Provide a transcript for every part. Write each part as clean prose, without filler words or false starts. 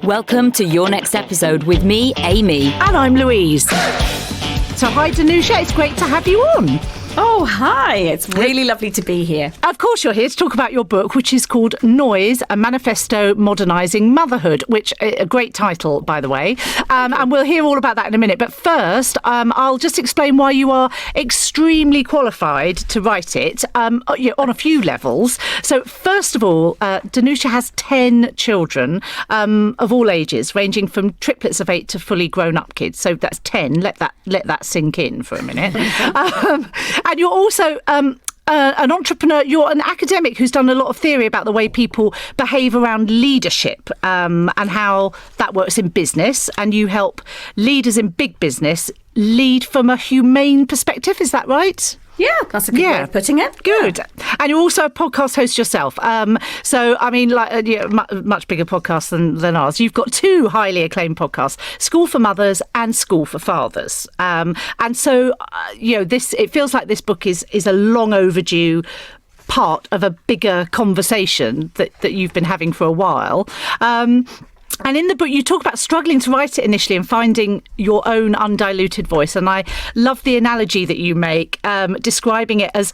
Welcome to your next episode with me, Amy. And I'm Louise. So hi, Danusia. It's great to have you on. Oh, hi. It's really lovely to be here. Of course, you're here to talk about your book, which is called Noise, a Manifesto Modernising Motherhood, which a great title, by the way. And we'll hear all about that in a minute. But first, I'll just explain why you are extremely qualified to write it on a few levels. So first of all, Danusia has 10 children of all ages, ranging from triplets of 8 to fully grown-up kids. So that's 10. Let that sink in for a minute. And you're also an entrepreneur. You're an academic who's done a lot of theory about the way people behave around leadership and how that works in business. And you help leaders in big business lead from a humane perspective. Is that right? Yeah, that's a good way of putting it. Good. Yeah. And you're also a podcast host yourself. So, I mean, much bigger podcast than ours. You've got 2 highly acclaimed podcasts, School for Mothers and School for Fathers. And so, it feels like this book is a long overdue part of a bigger conversation that you've been having for a while. And in the book, you talk about struggling to write it initially and finding your own undiluted voice. And I love the analogy that you make, describing it as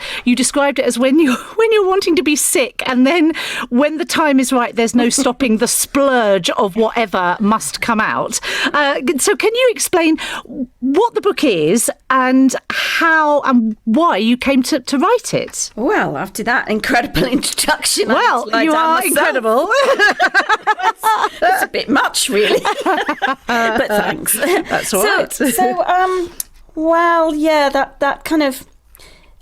when you're wanting to be sick, and then when the time is right, there's no stopping the splurge of whatever must come out. So can you explain what the book is and how and why you came to write it? Well, after that incredible introduction, you are incredible. That's a bit much, really. But thanks. That's all right. That kind of...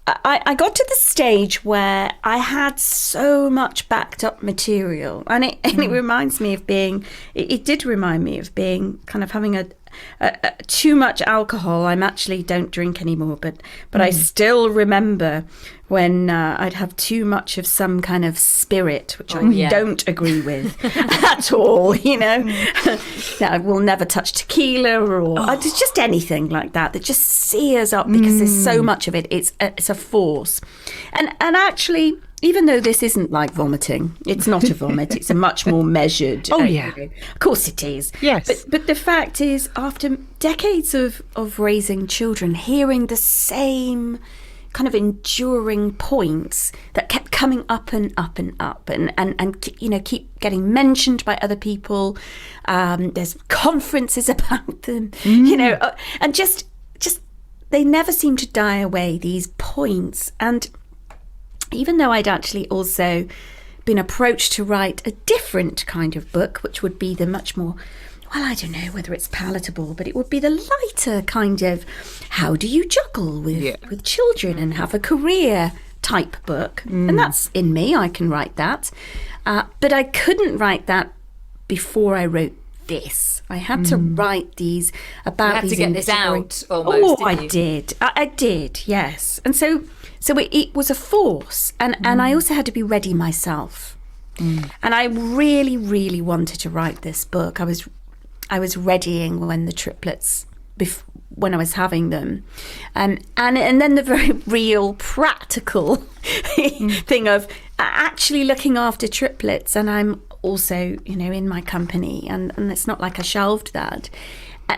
I got to the stage where I had so much backed up material, and it reminds me of being... It did remind me of being kind of having a too much alcohol. I actually don't drink anymore, but I still remember when I'd have too much of some kind of spirit, which I don't agree with at all, I will never touch tequila or just anything like that just sears up because there's so much of it. It's a force. And actually, even though this isn't like vomiting, it's not a vomit, it's a much more measured. Of course it is. Yes. But the fact is, after decades of raising children, hearing the same kind of enduring points that kept coming up and up and up and keep getting mentioned by other people. There's conferences about them, and just they never seem to die away, these points. And even though I'd actually also been approached to write a different kind of book, which would be the much more, I don't know whether it's palatable, but it would be the lighter kind of how do you juggle with children and have a career type book. And that's in me, I can write that. But I couldn't write that before I wrote this. I had to write these about you had these to get this out almost. I did, yes. And so it was a force, and I also had to be ready myself. And I really, really wanted to write this book. I was readying when the triplets, when I was having them, and then the very real practical thing of actually looking after triplets, and I'm also in my company, and it's not like I shelved that,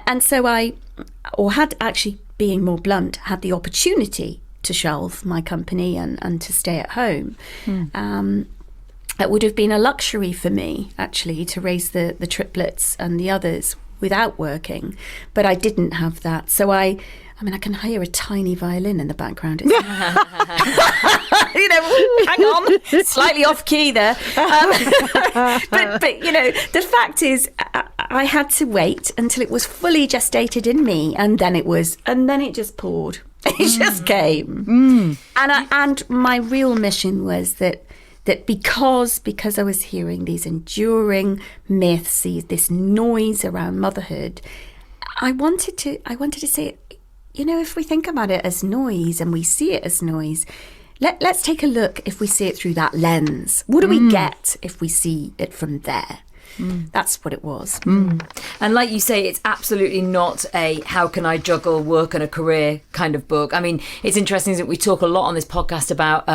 and so had actually, being more blunt, had the opportunity to shelve my company and to stay at home. It would have been a luxury for me, actually, to raise the triplets and the others without working. But I didn't have that. So I can hear a tiny violin in the background. Hang on, slightly off key there. But the fact is, I had to wait until it was fully gestated in me, and then it just poured. It just came. And my real mission was that because I was hearing these enduring myths, this noise around motherhood, I wanted to say, if we think about it as noise and we see it as noise, let's take a look if we see it through that lens. What do we get if we see it from there? That's what it was. And like you say, it's absolutely not a how can I juggle work and a career kind of book. I mean, it's interesting that we talk a lot on this podcast about,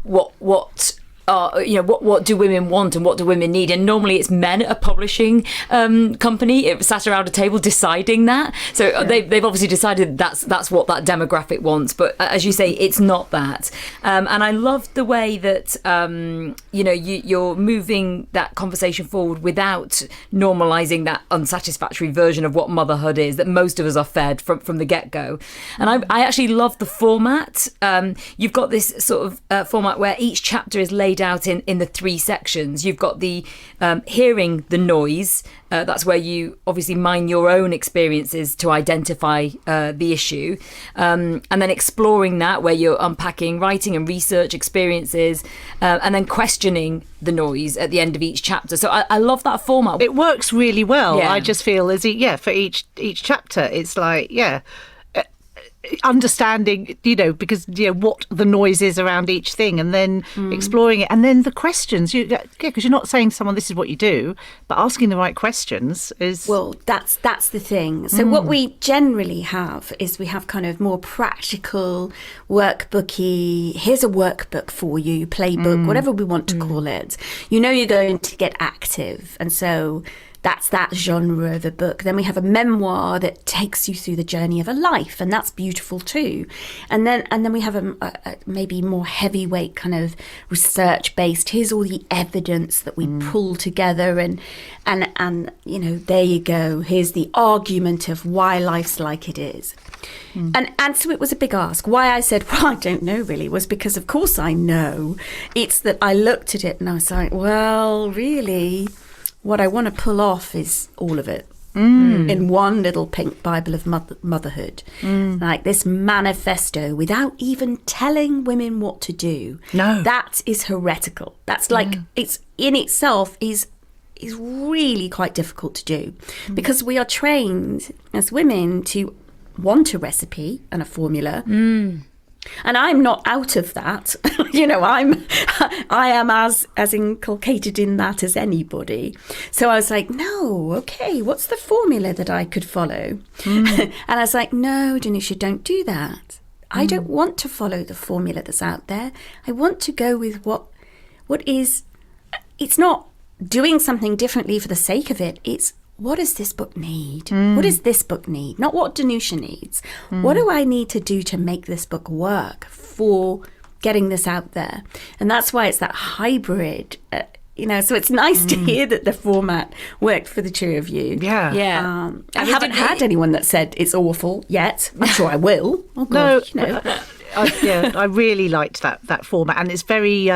what what do women want and what do women need? And normally it's men at a publishing company sat around a table deciding that. So they've obviously decided that's what that demographic wants. But as you say, it's not that. And I love the way that you're moving that conversation forward without normalising that unsatisfactory version of what motherhood is that most of us are fed from the get-go. And I actually love the format. You've got this sort of format where each chapter is laid out in the 3 sections. You've got the hearing the noise. That's where you obviously mine your own experiences to identify the issue, and then exploring that, where you're unpacking writing and research experiences, and then questioning the noise at the end of each chapter. So I love that format. It works really well. Yeah. I just feel for each chapter, it's like understanding, because what the noise is around each thing, and then exploring it, and then the questions. Because you're not saying to someone this is what you do, but asking the right questions is. Well, that's the thing. So what we generally have is we have kind of more practical, workbooky. Here's a workbook for you, playbook, whatever we want to call it. You're going to get active, and so. That's that genre of a book. Then we have a memoir that takes you through the journey of a life, and that's beautiful too. And then we have a maybe more heavyweight kind of research-based. Here's all the evidence that we pull together, and there you go. Here's the argument of why life's like it is. And so it was a big ask. Why I said, well, I don't know really, was because of course I know. It's that I looked at it and I was like, well, really. What I want to pull off is all of it in one little pink Bible of motherhood. Like this manifesto without even telling women what to do. No. That is heretical. That's like, it's in itself is really quite difficult to do because we are trained as women to want a recipe and a formula. And I'm not out of that. I am as inculcated in that as anybody. So I was like, no, okay, what's the formula that I could follow? And I was like, no, Danusia, don't do that. I don't want to follow the formula that's out there. I want to go with what is, it's not doing something differently for the sake of it. It's, what does this book need? What does this book need? Not what Danusia needs. What do I need to do to make this book work for getting this out there? And that's why it's that hybrid, so it's nice to hear that the format worked for the two of you. Yeah. I haven't had anyone that said it's awful yet. I'm sure I will. Oh, God, I really liked that format, and it's very,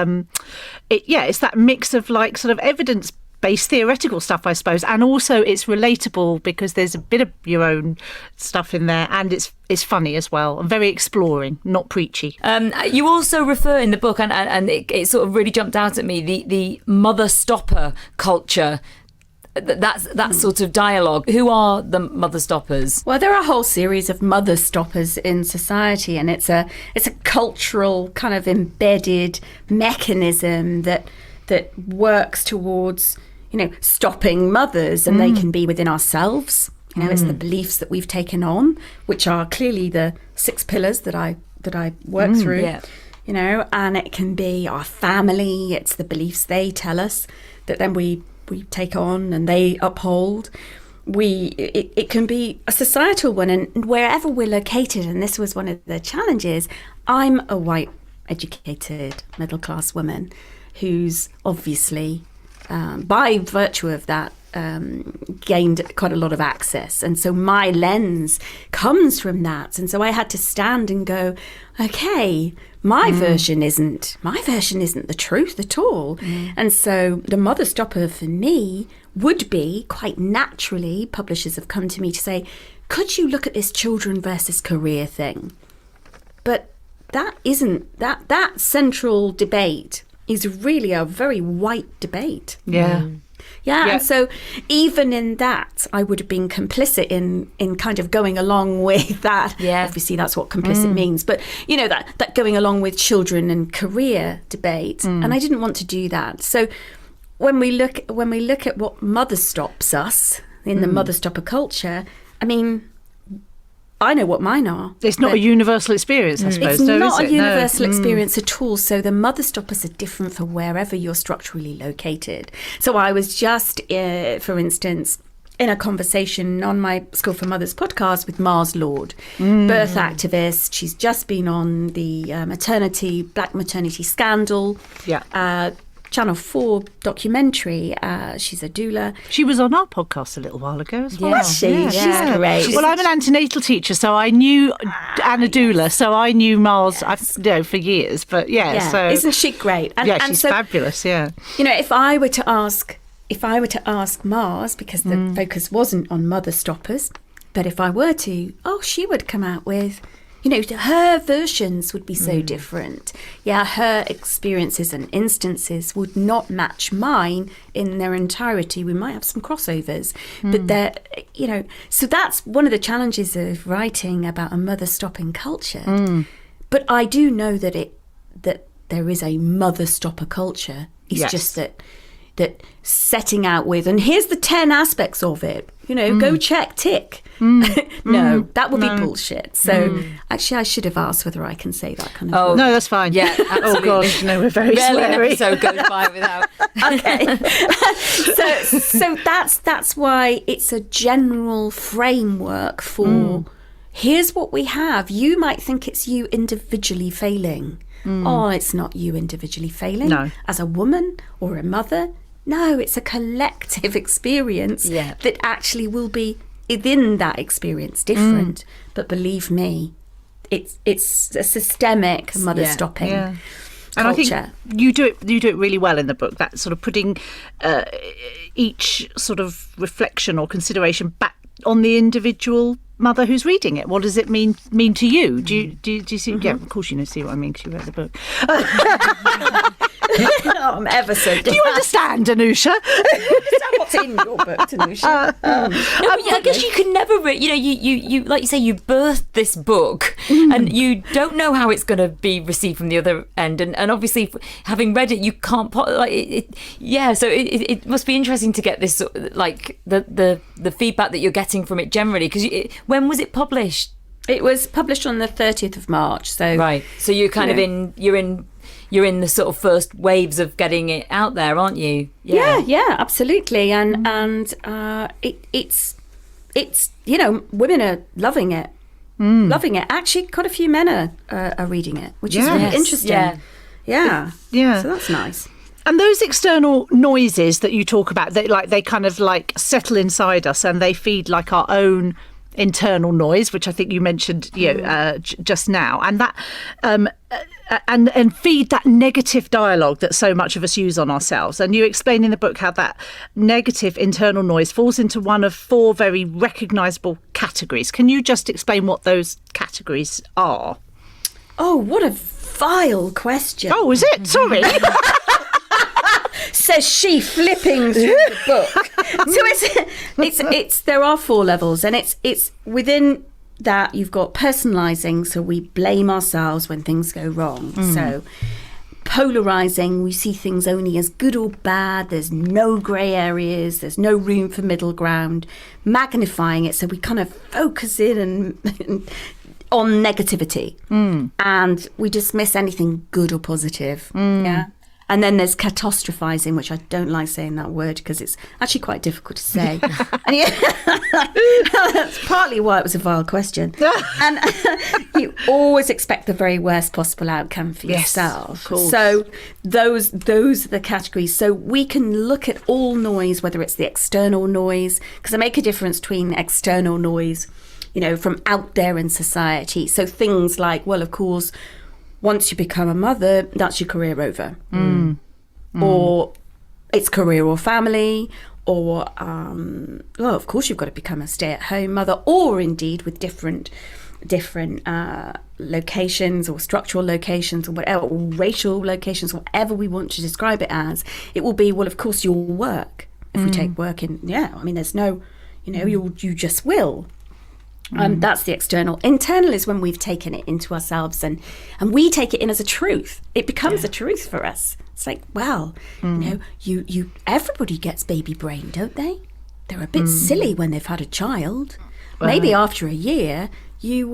it's that mix of like sort of evidence-based theoretical stuff, I suppose, and also it's relatable because there's a bit of your own stuff in there, and it's funny as well, and very exploring, not preachy. You also refer in the book, and it sort of really jumped out at me, the mother stopper culture. That sort of dialogue. Who are the mother stoppers? Well, there are a whole series of mother stoppers in society, and it's a cultural kind of embedded mechanism that works towards stopping mothers, and they can be within ourselves. It's the beliefs that we've taken on, which are clearly the 6 pillars that I work through. Yeah. And it can be our family. It's the beliefs they tell us that then we take on and they uphold. It can be a societal one, and wherever we're located, and this was one of the challenges. I'm a white, educated, middle-class woman who's obviously, by virtue of that, gained quite a lot of access, and so my lens comes from that, and so I had to stand and go, okay, my version isn't the truth at all. And so the mother stopper for me would be, quite naturally, publishers have come to me to say, could you look at this children versus career thing? But that isn't that central debate is really a very white debate. Yeah, and so even in that, I would have been complicit in kind of going along with that. Yeah. Obviously, that's what complicit means. But, that going along with children and career debate. And I didn't want to do that. So when we look at what mother stops us in the mother stopper culture, I mean, I know what mine are. It's not a universal experience, I suppose. It's though, not is a it? universal experience at all. So the mother stoppers are different for wherever you're structurally located. So I was just, for instance, in a conversation on my School for Mothers podcast with Mars Lord, birth activist. She's just been on the black maternity scandal. Yeah. Channel 4 documentary. She's a doula. She was on our podcast a little while ago as well. Was she? Yeah, She's great. Well, I'm an antenatal teacher, so I knew Anna doula, so I knew Mars for years. But so isn't she great? And, she's fabulous. Yeah. If I were to ask Mars, because the focus wasn't on mother stoppers, but if I were to, she would come out with, her versions would be so different. Yeah, her experiences and instances would not match mine in their entirety. We might have some crossovers, but they're, so that's one of the challenges of writing about a mother stopping culture. But I do know that there is a mother stopper culture. It's just that setting out with, and here's the 10 aspects of it, go check, tick. No, that would be bullshit. So actually I should have asked whether I can say that kind of word. No, that's fine. Yeah, absolutely. Oh gosh, no, we're very Rarely an sweary. episode goes by without. Okay. so that's why it's a general framework for here's what we have. You might think it's you individually failing. It's not you individually failing. No. As a woman or a mother. No, it's a collective experience that actually will be within that experience different. But believe me, it's a systemic mother stopping culture. And I think you do it really well in the book, that sort of putting each sort of reflection or consideration back on the individual mother who's reading it. What does it mean to you? Do you see? Yeah, of course you see what I mean, because you read the book. I'm ever so glad. Do you understand, Danusia? What's in your book, Danusia? I guess you can never, you like you say, you birthed this book and you don't know how it's going to be received from the other end. And obviously, having read it, you can't, so it must be interesting to get this, like, the feedback that you're getting from it generally. Because when was it published? It was published on the 30th of March. So right. So you're kind of you're in the sort of first waves of getting it out there, aren't you? Yeah, absolutely. And it's women are loving it. Loving it. Actually, quite a few men are reading it, which is really interesting. Yeah. So that's nice. And those external noises that you talk about, they kind of like settle inside us and they feed like our own internal noise, which I think you mentioned just now, and that and feed that negative dialogue that so much of us use on ourselves. And you explain in the book how that negative internal noise falls into one of 4 very recognisable categories. Can you just explain what those categories are? Oh, what a vile question. Oh, is it? Sorry. Says she, flipping through the book. So it's there are 4 levels, and it's within that you've got personalizing, so we blame ourselves when things go wrong. So polarizing, we see things only as good or bad, there's no grey areas, there's no room for middle ground. Magnifying it, so we kind of focus in and on negativity, and we dismiss anything good or positive. And then there's catastrophizing, which I don't like saying that word because it's actually quite difficult to say. And that's partly why it was a vile question. And you always expect the very worst possible outcome for yourself. Of course. So those are the categories. So we can look at all noise, whether it's the external noise, because I make a difference between external noise, from out there in society. So things like, well, of course, once you become a mother, that's your career over. Or it's career or family, or, of course you've got to become a stay-at-home mother, or indeed with different locations or structural locations or whatever, or racial locations, whatever we want to describe it as. It will be, well, of course, your work. If we take work in, there's no, you just will. That's the external. Internal is when we've taken it into ourselves and we take it in as a truth. It becomes a truth for us. It's like, well, you everybody gets baby brain, don't they? They're a bit silly when they've had a child. Maybe after a year, you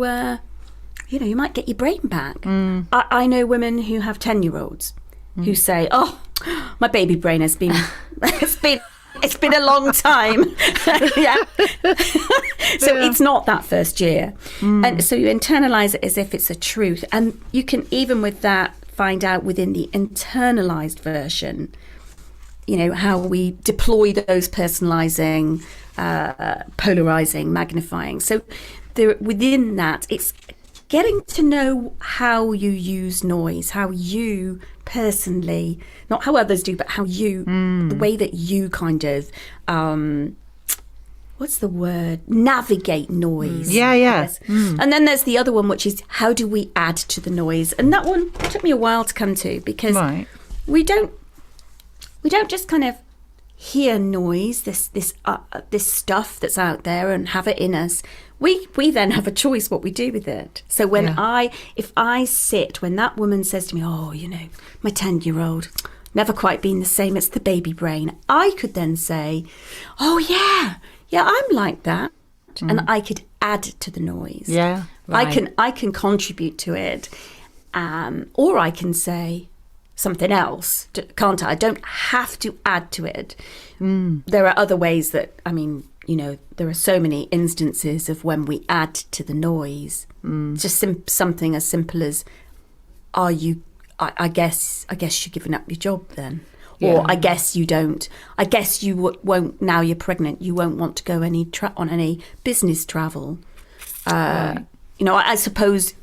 might get your brain back. I know women who have 10-year-olds who say, "Oh, my baby brain has been it's been a long time." Yeah. So it's not that first year. And so you internalize it as if it's a truth. And you can, even with that, find out within the internalized version, how we deploy those personalizing, polarizing, magnifying. So within that, it's getting to know how you use noise, how you personally, not how others do, but how you, the way that you kind of, what's the word? Navigate noise. Yeah. Yes. And then there's the other one, which is how do we add to the noise? And that one took me a while to come to, because we don't just kind of hear noise, this stuff that's out there, and have it in us. We then have a choice what we do with it. So when if I sit, when that woman says to me, "Oh, my 10-year-old, never quite been the same, it's the baby brain," I could then say, "Oh yeah, I'm like that," and I could add to the noise. Yeah, right. I can contribute to it, or I can say something else, can't I? I don't have to add to it. There are other ways that, there are so many instances of when we add to the noise. Just something as simple as, "Are you? I guess you're giving up your job then." Or "I guess you don't. I guess you won't, now you're pregnant, you won't want to go on any business travel." I suppose,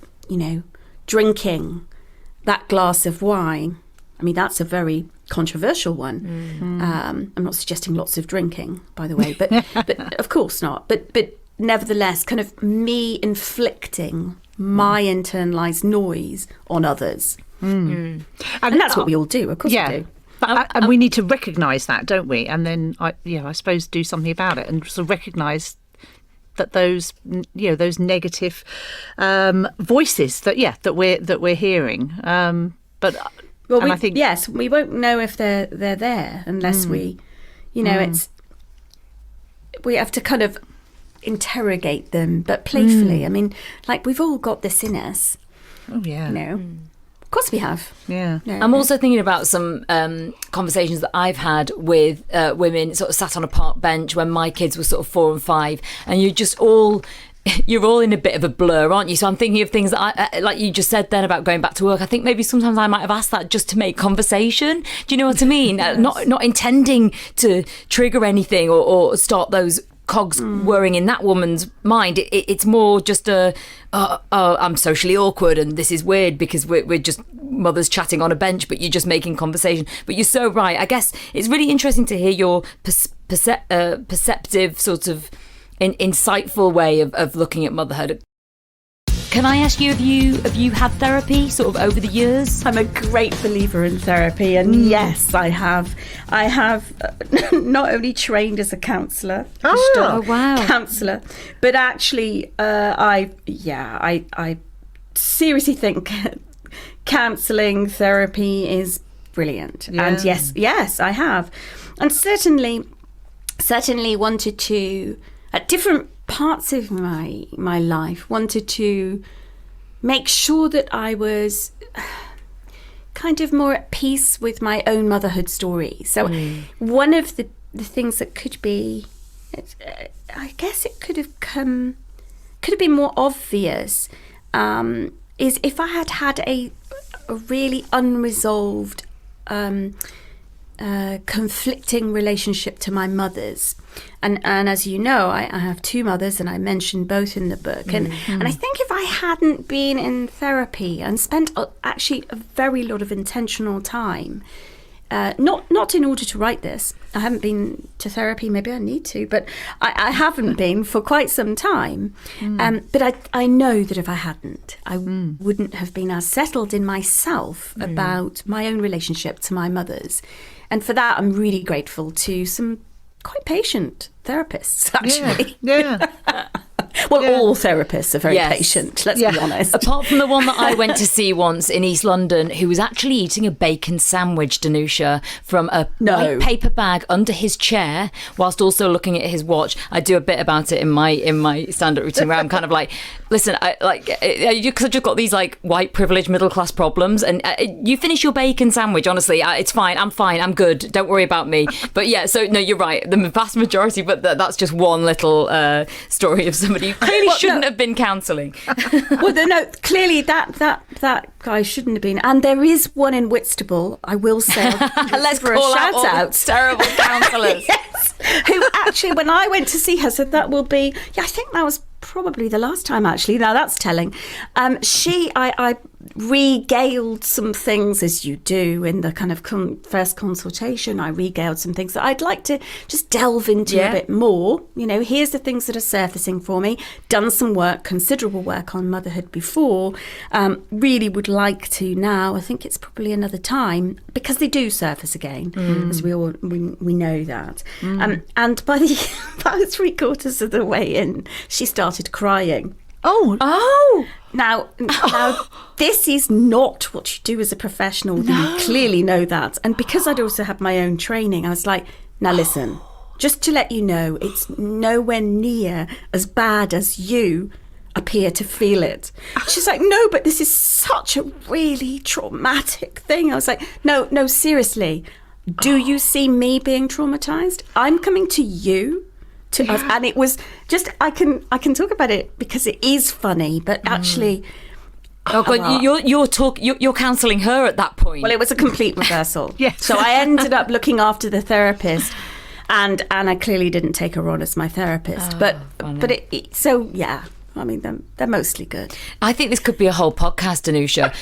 drinking that glass of wine, that's a very controversial one. I'm not suggesting lots of drinking, by the way, but of course not. But nevertheless, kind of me inflicting my internalized noise on others. And that's what we all do, of course we do. And we need to recognise that, don't we? And then, I suppose, do something about it, and sort of recognise that those negative voices that we're hearing. I think yes, we won't know if they're there unless we, we have to kind of interrogate them, but playfully. We've all got this in us. Oh yeah. Of course we have. Yeah. I'm also thinking about some conversations that I've had with women sort of sat on a park bench when my kids were sort of 4 and 5, and you're all in a bit of a blur, aren't you? So I'm thinking of things that I, like you just said then about going back to work. I think maybe sometimes I might have asked that just to make conversation. Do you know what I mean? Yes. Not intending to trigger anything or start those cogs whirring in that woman's mind. It's more just I'm socially awkward and this is weird because we're just mothers chatting on a bench, but you're just making conversation. But you're so right. I guess it's really interesting to hear your perceptive sort of insightful way of looking at motherhood. Can I ask you, have you had therapy sort of over the years? I'm a great believer in therapy, and yes, I have. I have not only trained as a counsellor, counsellor, but actually, I seriously think counselling therapy is brilliant. Yeah. And yes, I have, and certainly wanted to, at different parts of my life, wanted to make sure that I was kind of more at peace with my own motherhood story. So one of the things that could be, I guess it could have been more obvious, is if I had a really unresolved conflicting relationship to my mothers, and as you know, I have two mothers, and I mentioned both in the book, and I think if I hadn't been in therapy and spent actually a very lot of intentional time, not in order to write this, I haven't been to therapy, maybe I need to, but I haven't been for quite some time, but I know that if I hadn't, I wouldn't have been as settled in myself about my own relationship to my mothers. And for that, I'm really grateful to some quite patient therapists, actually. Yeah. Well, all therapists are very Yes. patient, let's be honest. Apart from the one that I went to see once in East London, who was actually eating a bacon sandwich, Danusia, from a white paper bag under his chair, whilst also looking at his watch. I do a bit about it in my stand-up routine where I'm kind of like, listen, because I've just got these like white privileged middle class problems, and you finish your bacon sandwich. Honestly, it's fine. I'm good. Don't worry about me. But yeah, so no, you're right. The vast majority, but that's just one little story of somebody who clearly shouldn't have been counselling. Well, no, clearly that guy shouldn't have been. And there is one in Whitstable, I will say. Let's for call a out all shout-out. the terrible counsellors. Yes, who actually, when I went to see her, said that will be, I think that was probably the last time, actually. Now, that's telling. I regaled some things, as you do in the kind of first consultation. I regaled some things that I'd like to just delve into a bit more. Here's the things that are surfacing for me. Done some work, considerable work on motherhood before. Really would like to now. I think it's probably another time, because they do surface again, as we know that. And by about 3/4 of the way in, she started crying. Oh. Now, this is not what you do as a professional. You clearly know that. And because I'd also had my own training, I was like, now listen, just to let you know, it's nowhere near as bad as you appear to feel it. She's like, no, but this is such a really traumatic thing. I was like, no, seriously. Do you see me being traumatized? I'm coming to you. And it was just, I can talk about it because it is funny, but actually, oh god, you're counselling her at that point. well, it was a complete reversal. Yes. So I ended up looking after the therapist, and I clearly didn't take her on as my therapist. But I mean, they're mostly good. I think this could be a whole podcast, Danusia.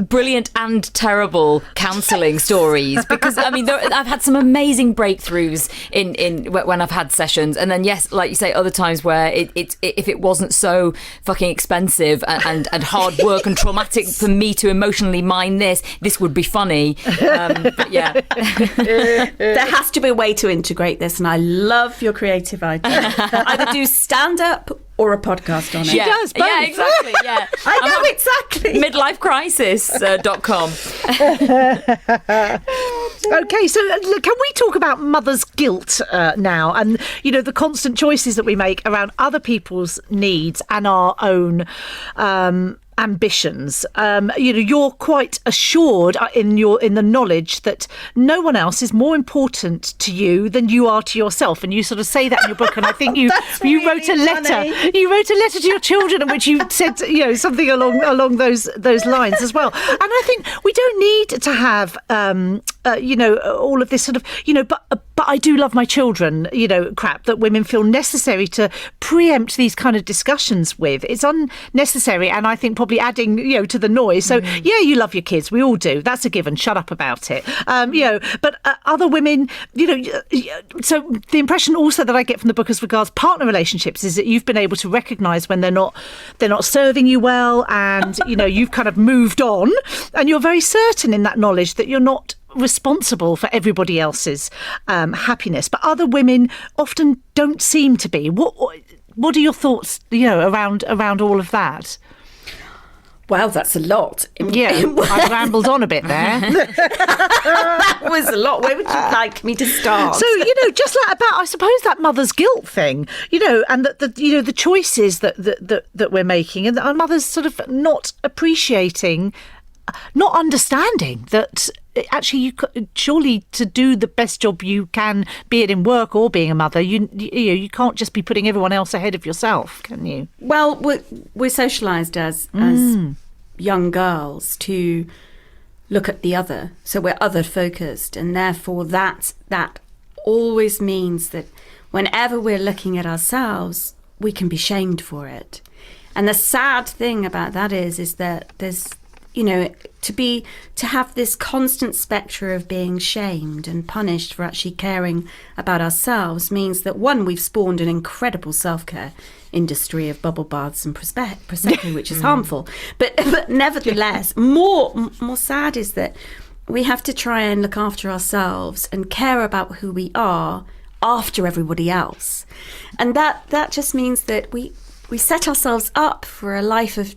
Brilliant and terrible counselling stories. Because I mean, I've had some amazing breakthroughs in when I've had sessions, and then yes, like you say, other times where if it wasn't so fucking expensive and hard work and traumatic for me to emotionally mine this would be funny. But yeah, There has to be a way to integrate this, and I love your creative idea. Either do stand up or a podcast on it. She does both. Yeah, exactly. Yeah, I know exactly. midlifecrisis.com. Okay, so can we talk about mother's guilt now, and the constant choices that we make around other people's needs and our own ambitions? You're quite assured in the knowledge that no one else is more important to you than you are to yourself, and you sort of say that in your book. And I think you wrote a letter. funny. You wrote a letter to your children in which you said something along those lines as well. And I think we don't need to have all of this sort of but I do love my children, crap that women feel necessary to preempt these kind of discussions with. It's unnecessary, and I think probably adding, to the noise. So, you love your kids. We all do. That's a given. Shut up about it. But other women, so the impression also that I get from the book as regards partner relationships is that you've been able to recognise when they're not serving you well, and, you've kind of moved on, and you're very certain in that knowledge that you're not responsible for everybody else's happiness, but other women often don't seem to be. What are your thoughts, around all of that? Wow, that's a lot. Yeah, I rambled on a bit there. That was a lot. Where would you like me to start? So, just like about, I suppose, that mother's guilt thing, and that the choices that we're making, and that our mothers sort of not appreciating, not understanding that actually you surely, to do the best job you can, be it in work or being a mother, you can't just be putting everyone else ahead of yourself, can you? Well, we're socialised as young girls to look at the other, so we're other focused, and therefore that always means that whenever we're looking at ourselves, we can be shamed for it. And the sad thing about that is that there's to have this constant spectre of being shamed and punished for actually caring about ourselves means that, one, we've spawned an incredible self-care industry of bubble baths and prosecco, which is harmful. But nevertheless, more sad is that we have to try and look after ourselves and care about who we are after everybody else. And that just means that we set ourselves up for a life of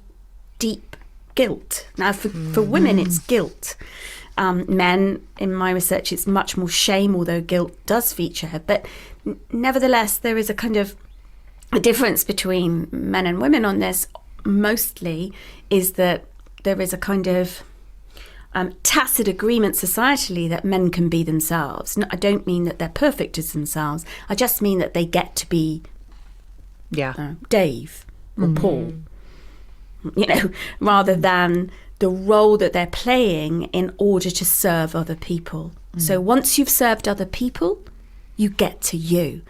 deep guilt. Now, for women, it's guilt. Men, in my research, it's much more shame, although guilt does feature. But nevertheless, there is a kind of a difference between men and women on this. Mostly is that there is a kind of tacit agreement societally that men can be themselves. No, I don't mean that they're perfect as themselves. I just mean that they get to be Dave or Paul, rather than the role that they're playing in order to serve other people. So once you've served other people, you get to you.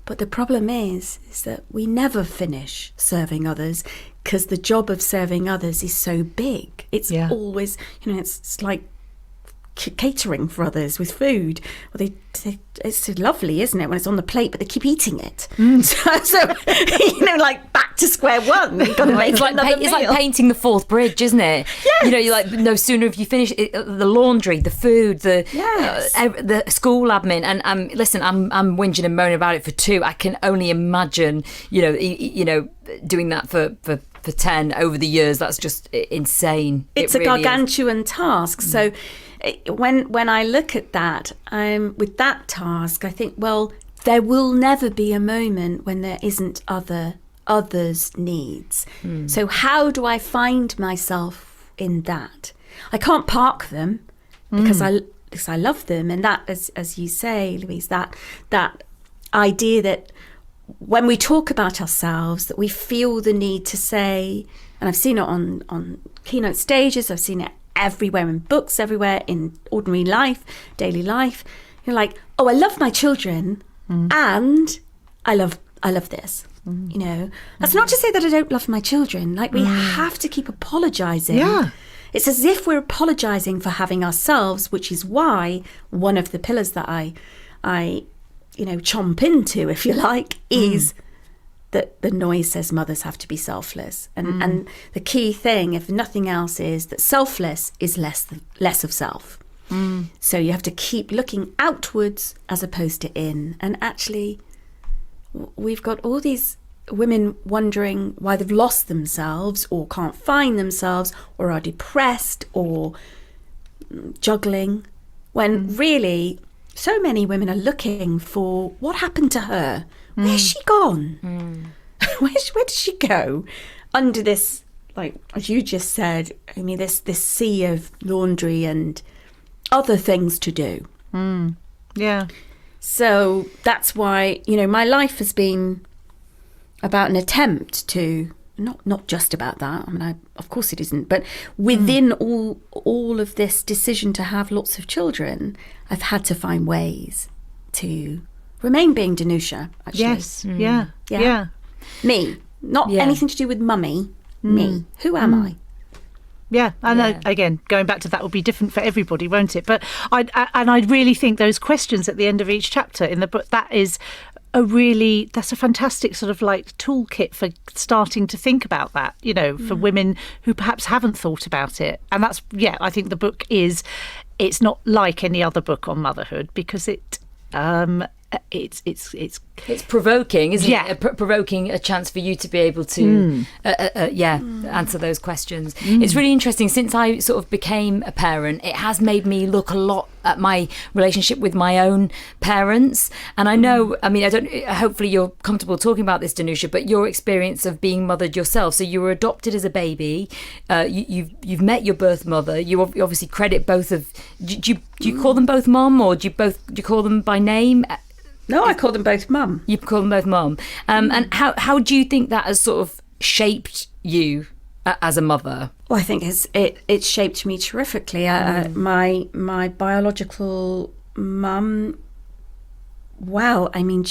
But the problem is that we never finish serving others, because the job of serving others is so big. It's always, it's like catering for others with food. Well, it's so lovely, isn't it, when it's on the plate, but they keep eating it. So like back to square one. You've got to make it's like painting the Forth Bridge, isn't it? Yes. You're like, no sooner have you finished the laundry, the food, the school admin, and listen, I'm whinging and moaning about it for 2. I can only imagine, doing that for 10 over the years. That's just insane. It's a gargantuan task. So when I look at that, with that task, I think, well, there will never be a moment when there isn't others' needs. So how do I find myself in that? I can't park them because I love them, and that, as you say, Louise, that idea that when we talk about ourselves, that we feel the need to say, and I've seen it on keynote stages, I've seen it everywhere, in books, everywhere, in ordinary life, daily life. You're like, oh, I love my children, and I love this. That's not to say that I don't love my children. Like, we have to keep apologizing. Yeah. It's as if we're apologizing for having ourselves, which is why one of the pillars that I chomp into, if you like, is that the noise says mothers have to be selfless. And the key thing, if nothing else, is that selfless is less of self. So you have to keep looking outwards as opposed to in. And actually, we've got all these women wondering why they've lost themselves or can't find themselves or are depressed or juggling, when really so many women are looking for what happened to her. Where's she gone? Where did she go? Under this, like, as you just said, I mean, this sea of laundry and other things to do. Yeah. So that's why, my life has been about an attempt to, not just about that. I mean, of course it isn't, but within all of this decision to have lots of children, I've had to find ways to remain being Danusia, actually. Yes. Yeah. Me. Not anything to do with mummy. Me. Who am I? Yeah, and again, going back to that will be different for everybody, won't it? But I really think those questions at the end of each chapter in the book, that's a fantastic sort of like toolkit for starting to think about that, for women who perhaps haven't thought about it. And that's, I think the book it's not like any other book on motherhood, because it's provoking, isn't it? Provoking a chance for you to be able to answer those questions. It's really interesting. Since I sort of became a parent, it has made me look a lot at my relationship with my own parents. And I know, hopefully you're comfortable talking about this, Danusia, but your experience of being mothered yourself. So you were adopted as a baby. You've met your birth mother. You obviously credit both of. Do you call them both mum, or do you call them by name? No, I call them both mum. You call them both mum. And how do you think that has sort of shaped you as a mother? Well, I think it's shaped me terrifically. My biological mum, wow, I mean,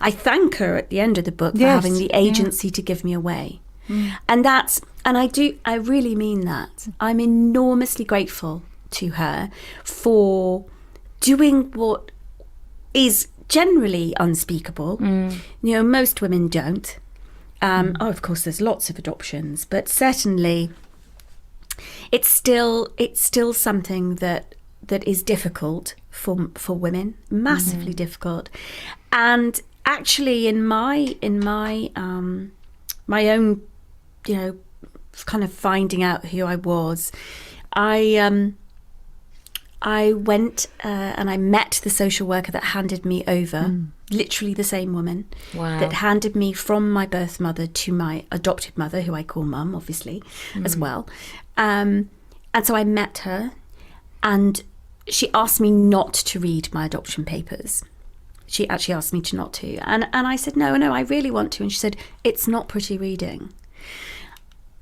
I thank her at the end of the book for having the agency to give me away. And I really mean that. I'm enormously grateful to her for doing what is generally unspeakable. Most women don't. Of course, there's lots of adoptions, but certainly it's still something that is difficult for women, massively difficult. And actually, in my my own, kind of finding out who I was, I went and I met the social worker that handed me over, literally the same woman that handed me from my birth mother to my adopted mother, who I call Mum, obviously, as well. And so I met her, and she asked me not to read my adoption papers. She actually asked me not to. And I said, no, I really want to. And she said, it's not pretty reading.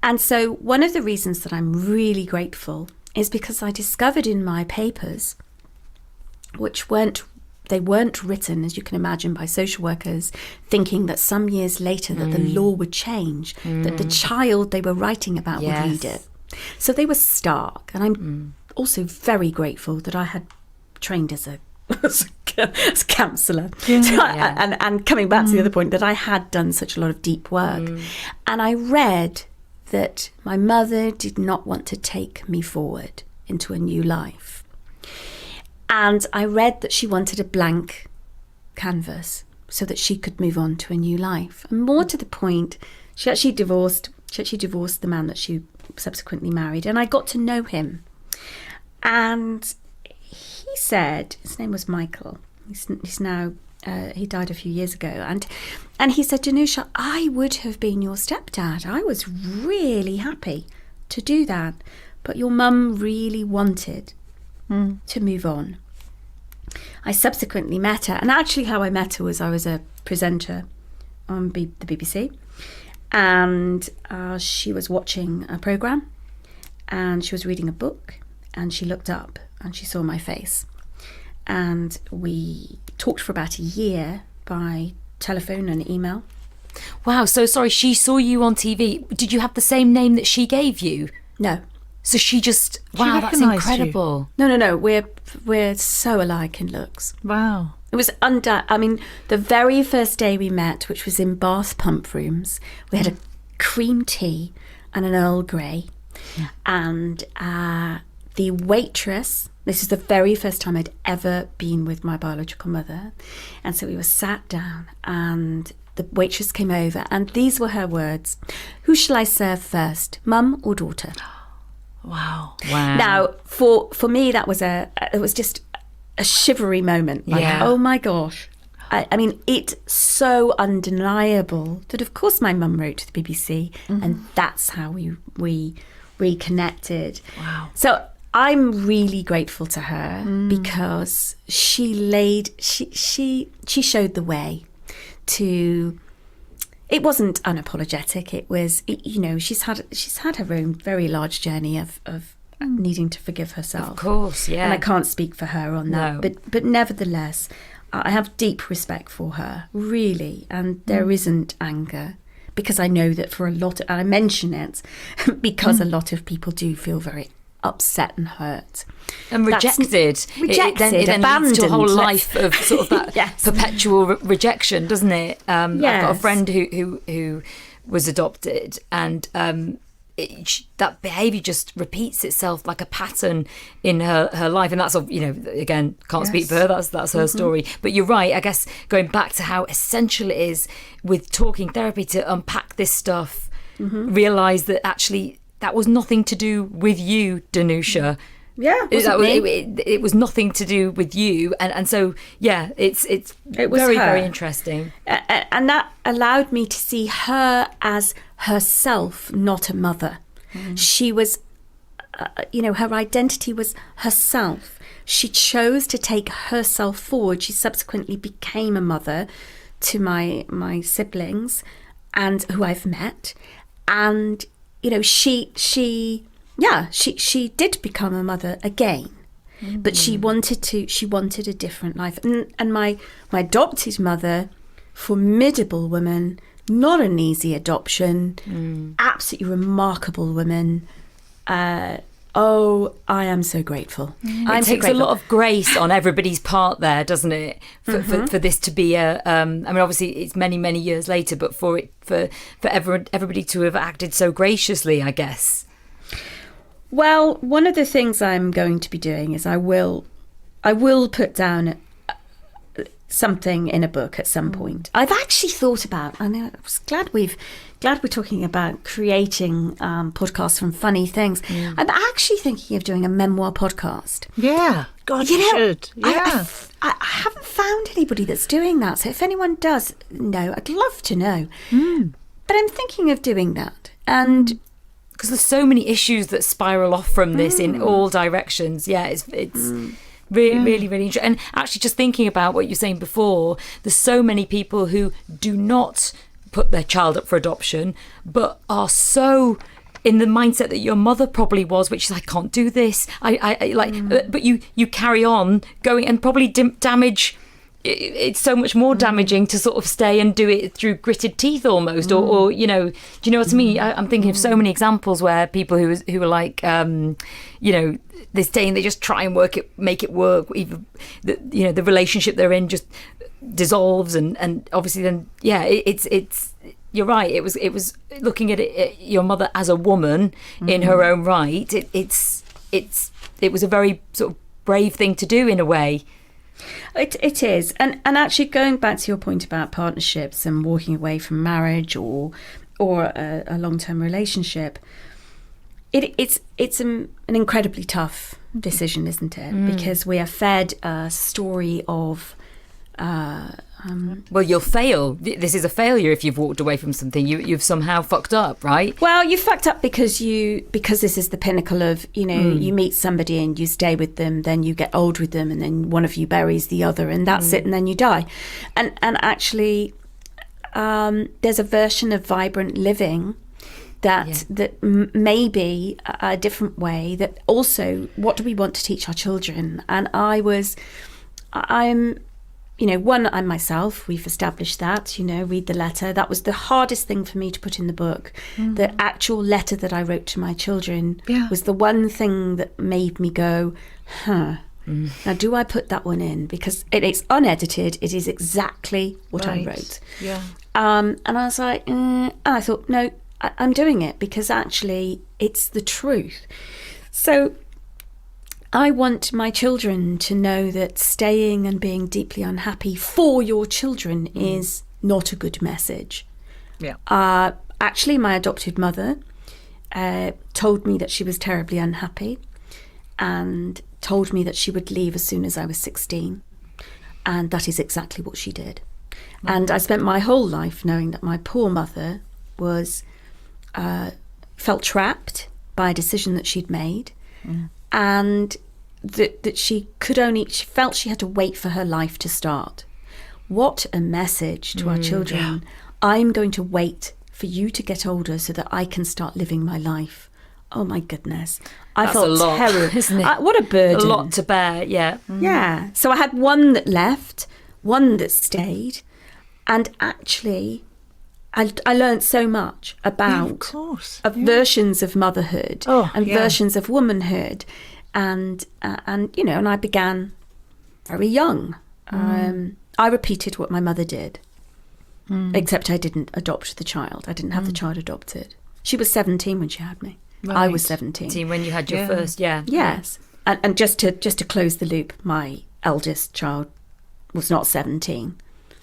And so one of the reasons that I'm really grateful is because I discovered in my papers, which weren't written, as you can imagine, by social workers, thinking that some years later that the law would change, that the child they were writing about would read it. So they were stark. And I'm also very grateful that I had trained as a counsellor. And coming back to the other point, that I had done such a lot of deep work. And I read that my mother did not want to take me forward into a new life. And I read that she wanted a blank canvas so that she could move on to a new life. And more to the point, she actually divorced the man that she subsequently married. And I got to know him. And he said, his name was Michael. He's now, he died a few years ago. And he said, Danusia, I would have been your stepdad. I was really happy to do that. But your mum really wanted to move on. I subsequently met her. And actually how I met her was I was a presenter on the BBC. And she was watching a programme. And she was reading a book. And she looked up and she saw my face. And we talked for about a year by telephone and email. Wow, so sorry, she saw you on TV. Did you have the same name that she gave you? No. So she just, wow, that's incredible. You? No. We're so alike in looks. Wow. It was the very first day we met, which was in Bath Pump Rooms, we had a cream tea and an Earl Grey. Yeah. And the waitress, this is the very first time I'd ever been with my biological mother. And so we were sat down and the waitress came over and these were her words. Who shall I serve first, mum or daughter? Wow. Now, for me, it was just a shivery moment. Like, oh my gosh. I mean, it's so undeniable that, of course, my mum wrote to the BBC and that's how we reconnected. Wow. So I'm really grateful to her because she showed the way to. It wasn't unapologetic. It was, she's had her own very large journey of needing to forgive herself. Of course, yeah. And I can't speak for her on that. No. But nevertheless, I have deep respect for her, really. And there isn't anger because I know that for a lot of, and I mention it because a lot of people do feel very upset and hurt and rejected. It then leads to a whole life of sort of that perpetual rejection, doesn't it? I've got a friend who was adopted, and that behaviour just repeats itself like a pattern in her life, and that's again, can't speak for her. That's her story. But you're right. I guess going back to how essential it is with talking therapy to unpack this stuff, realise that actually. That was nothing to do with you, Danusia. Yeah, it was nothing to do with you, and so it was very interesting, and that allowed me to see her as herself, not a mother. She was, her identity was herself. She chose to take herself forward. She subsequently became a mother to my siblings, and who I've met, and. She did become a mother again, but she wanted a different life. And my adopted mother, formidable woman, not an easy adoption, absolutely remarkable woman. I am so grateful. It takes a lot of grace on everybody's part there, doesn't it? For this to be obviously it's many, many years later, but for everybody to have acted so graciously, I guess. Well, one of the things I'm going to be doing is I will put down something in a book at some point. I've actually thought about, I know, I was glad we're talking about creating podcasts from funny things. I'm actually thinking of doing a memoir podcast. Yeah. God, you should. Yeah. I haven't found anybody that's doing that. So if anyone does know, I'd love to know. But I'm thinking of doing that. And because there's so many issues that spiral off from this in all directions. Yeah, it's really interesting. And actually just thinking about what you're saying before, there's so many people who do not put their child up for adoption, but are so in the mindset that your mother probably was, which is, I can't do this. But you carry on going and probably damage. It's so much more damaging to sort of stay and do it through gritted teeth almost, or do you know what I mean? I'm thinking of so many examples where people who are like, they stay and they just try and make it work. Even the relationship they're in just dissolves, and obviously then it's. You're right. It was looking at your mother as a woman in her own right. It was a very sort of brave thing to do in a way. It is, and actually going back to your point about partnerships and walking away from marriage or a long-term relationship, it's an incredibly tough decision, isn't it? Because we are fed a story of. Well, you'll fail. This is a failure if you've walked away from something. You've somehow fucked up, right? Well, you fucked up because this is the pinnacle of, you meet somebody and you stay with them, then you get old with them, and then one of you buries the other, and that's it, and then you die. And actually, there's a version of vibrant living that may be a different way. That also, what do we want to teach our children? And I'm. I'm myself, we've established that, read the letter. That was the hardest thing for me to put in the book. The actual letter that I wrote to my children was the one thing that made me go, now do I put that one in? Because it's unedited, it is exactly what I wrote. Yeah. And I was like, and I thought, no, I'm doing it because actually it's the truth. So I want my children to know that staying and being deeply unhappy for your children is not a good message. Yeah. Actually, my adopted mother told me that she was terribly unhappy and told me that she would leave as soon as I was 16. And that is exactly what she did. And I spent my whole life knowing that my poor mother felt trapped by a decision that she'd made. And that she felt she had to wait for her life to start. What a message to our children. Yeah. I'm going to wait for you to get older so that I can start living my life. Oh my goodness. That's felt a lot, terrible, isn't it? What a burden. A lot to bear, yeah. Yeah. So I had one that left, one that stayed, and actually I learned so much about versions of motherhood and versions of womanhood, and I began very young. I repeated what my mother did, except I didn't adopt the child. I didn't have the child adopted. She was 17 when she had me. Right. I was 17 when you had your first. Yes, and just to close the loop, my eldest child was not 17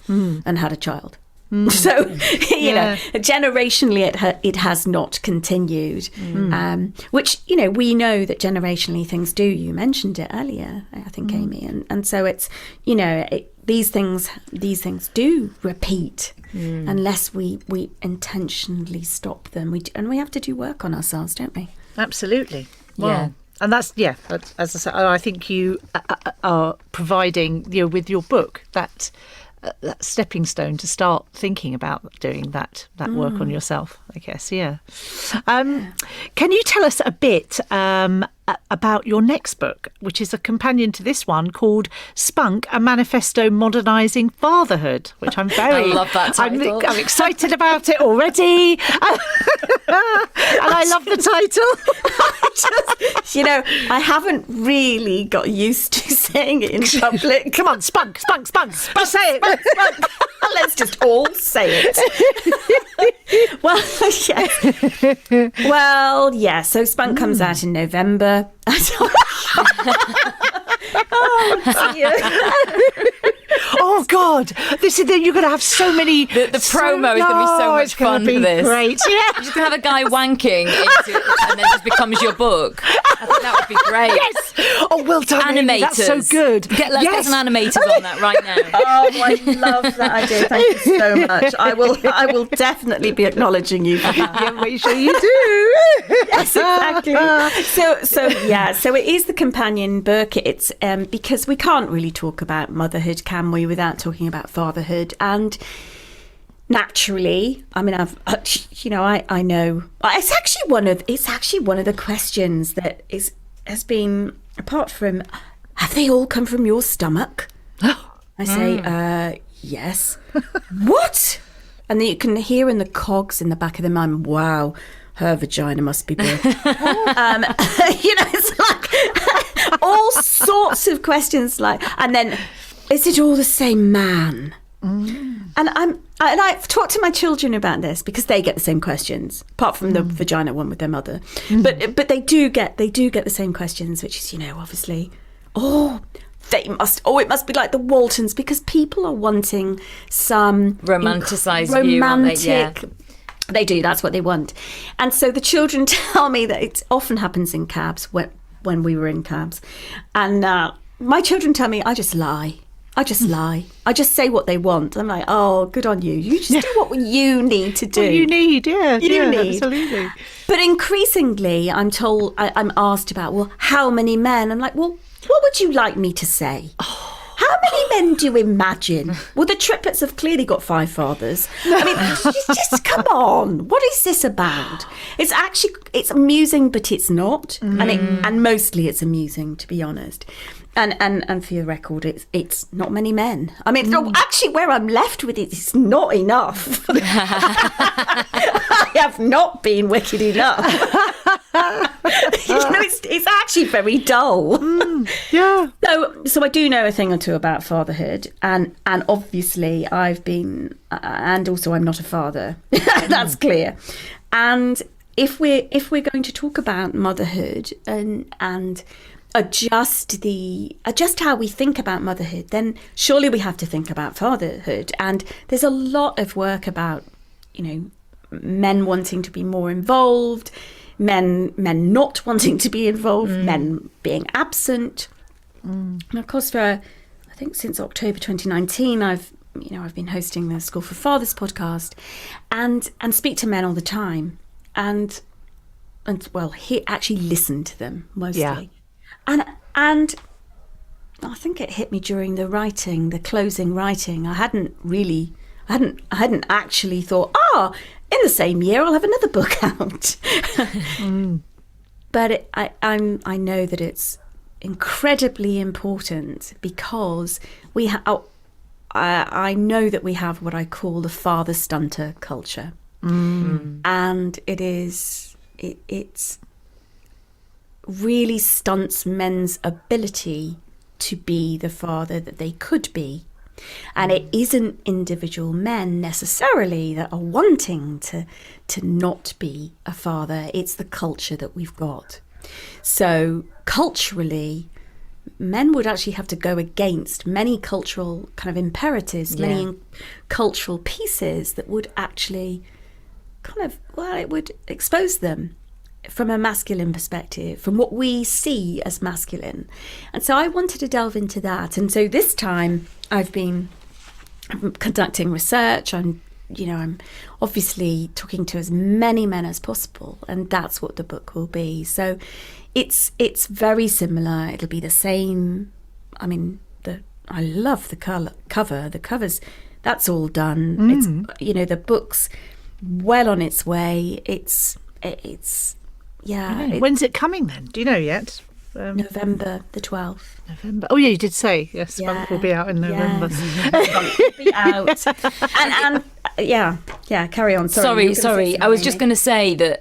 and had a child. So, generationally it has not continued, which, we know that generationally things do. You mentioned it earlier, I think, Amy. And so it's, these things do repeat unless we intentionally stop them. And we have to do work on ourselves, don't we? Absolutely. Wow. Yeah. And that's, as I said, I think you are providing, with your book, that stepping stone to start thinking about doing that work on yourself, I guess. Can you tell us a bit about your next book, which is a companion to this one, called Spunk, A Manifesto Modernising Fatherhood, which I'm very... I love that title. I'm excited about it already. And I love the title. I haven't really got used to saying it in public. Come on, Spunk. Just say it. Spunk. Let's just all say it. Well, yes. So Spunk comes out in November. Oh, dear. Oh God! You're going to have so many. The promo is going to be so much fun for this. Great, yeah. You're just going to have a guy wanking into it, and then it just becomes your book. I think that would be great. Yes. Oh, well done, Amy. Animators. That's so good. Let's get some animators on that right now. Oh, I love that idea. Thank you so much. I will definitely be acknowledging you for that. Yeah, make sure you do. Yes, exactly. So it is the companion book. It's because we can't really talk about motherhood, can we, without talking about fatherhood? And naturally, I mean, I know it's actually one of the questions that has been, apart from, have they all come from your stomach? I say, yes. What? And then you can hear in the cogs in the back of the mind, wow, her vagina must be big. It's like all sorts of questions, and then, is it all the same man? And I've talked to my children about this because they get the same questions, apart from the vagina one with their mother. But they do get the same questions, which is, obviously, it must be like the Waltons, because people are wanting some romanticized view, aren't they? Yeah. They do, that's what they want. And so the children tell me that it often happens in cabs, when we were in cabs. And my children tell me, I just lie. I just say what they want. I'm like, oh, good on you. You just do what you need to do. What you need, yeah. You need. Absolutely. But increasingly, I'm asked about, well, how many men? I'm like, well, what would you like me to say? How many men do you imagine? Well, the triplets have clearly got 5 fathers. I mean, just come on. What is this about? It's amusing, but it's not. And mostly it's amusing, to be honest. And for the record, it's not many men. I mean, actually, where I'm left with it's not enough. I have not been wicked enough. It's actually very dull. Yeah. So I do know a thing or two about fatherhood, and obviously I've been, and also I'm not a father. That's clear. And if we're going to talk about motherhood and adjust how we think about motherhood, then surely we have to think about fatherhood. And there's a lot of work about, men wanting to be more involved, men not wanting to be involved, men being absent. And of course, I think since October 2019, I've been hosting the School for Fathers podcast, and speak to men all the time, and actually listen to them mostly. Yeah. And I think it hit me during the closing writing. I hadn't actually thought, in the same year I'll have another book out. But I know that it's incredibly important, because I know that we have what I call the father stunter culture, and it's really stunts men's ability to be the father that they could be. And it isn't individual men necessarily that are wanting to not be a father. It's the culture that we've got. So culturally, men would actually have to go against many cultural kind of imperatives, many cultural pieces that would actually it would expose them from a masculine perspective, from what we see as masculine. And so I wanted to delve into that. And so this time I've been conducting research. I'm obviously talking to as many men as possible, and that's what the book will be. So it's very similar. It'll be the same. I mean, I love the cover. The covers, that's all done. It's the book's well on its way. It's when's it coming then? Do you know yet? November the 12th. November. Oh yeah, you did say yes. Spunk will be out in November. Spunk will be out. And carry on. Sorry. I was just going to say that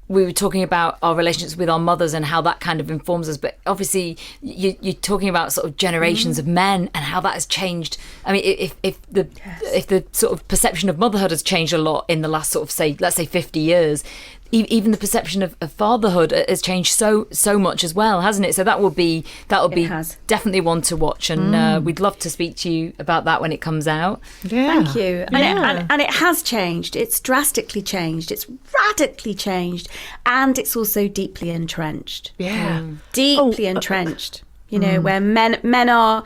we were talking about our relationships with our mothers and how that kind of informs us. But obviously, you're talking about sort of generations of men and how that has changed. I mean, if the sort of perception of motherhood has changed a lot in the last sort of let's say 50 years, even the perception of fatherhood has changed so much as well, hasn't it? So that'll be definitely one to watch, and we'd love to speak to you about that when it comes out. Yeah. Thank you. And it has changed. It's drastically changed. It's radically changed, and it's also deeply entrenched. Yeah. Deeply entrenched. Where men are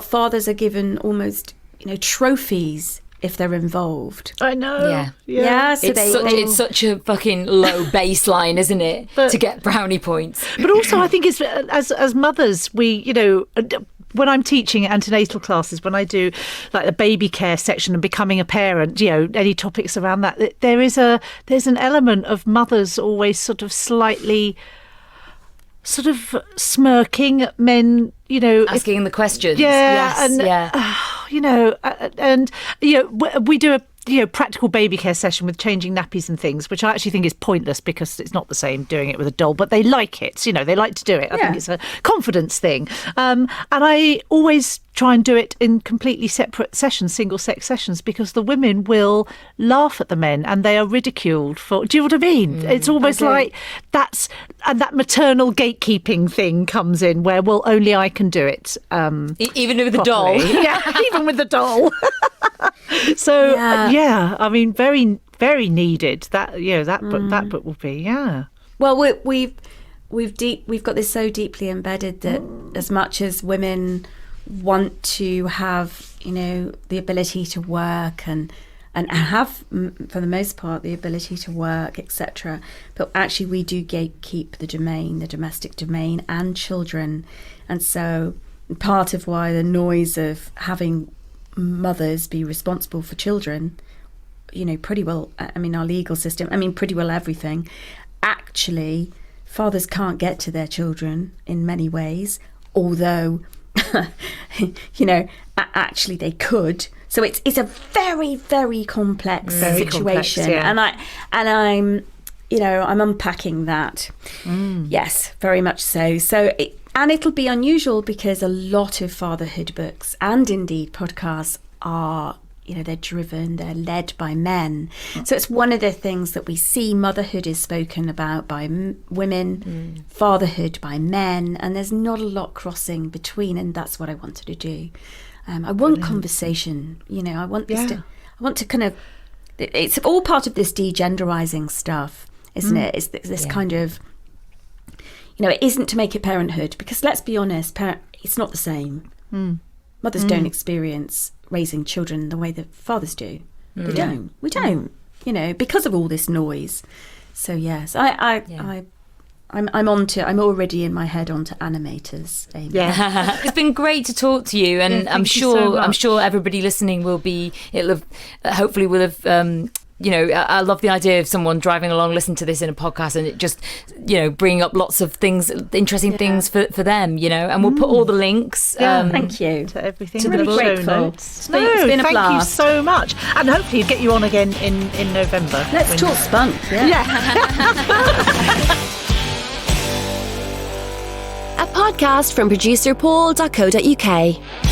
fathers are given almost trophies if they're involved. I know. Yeah. So it's such a fucking low baseline, isn't it, to get brownie points? But also, I think it's as mothers, we, when I'm teaching antenatal classes, when I do like the baby care section and becoming a parent, any topics around that, there's an element of mothers always sort of slightly sort of smirking at men, asking the questions. We do a practical baby care session with changing nappies and things, which I actually think is pointless because it's not the same doing it with a doll, but they like it. They like to do it. I think it's a confidence thing. And I always try and do it in completely separate sessions, single-sex sessions, because the women will laugh at the men and they are ridiculed for... Do you know what I mean? It's almost like and that maternal gatekeeping thing comes in where, well, only I can do it. Even with the doll. Yeah, even with the doll. So, I mean, very, very needed. That book will be, Well, we've got this so deeply embedded that as much as women want to have, the ability to work and have, for the most part, the ability to work, etc. But actually, we do gatekeep the domestic domain, and children. And so part of why the noise of having mothers be responsible for children, pretty well, I mean, our legal system, pretty well everything. Actually, fathers can't get to their children in many ways, although, actually they could. So it's a very, very complex situation. And I'm unpacking that. Yes, very much so. And it'll be unusual because a lot of fatherhood books and indeed podcasts are, they're driven, they're led by men. So it's one of the things that we see. Motherhood is spoken about by women, fatherhood by men, and there's not a lot crossing between. And that's what I wanted to do. I want conversation. I want this I want to kind of. It's all part of this degenderizing stuff, isn't it? It's this kind of. It isn't to make it parenthood, because let's be honest, it's not the same. Mothers don't experience raising children the way that fathers do. They don't. We don't. Because of all this noise. So yes, I'm already in my head onto animators. Amy. Yeah, it's been great to talk to you, and I'm sure everybody listening hopefully will have. I love the idea of someone driving along, listening to this in a podcast, and it just, bringing up lots of things, interesting things for them, and we'll put all the links. Thank you to everything. I'm really grateful. It's been a blast. Thank you so much, and hopefully get you on again in November. Let's talk spunk. A podcast from producer Paul.co.uk.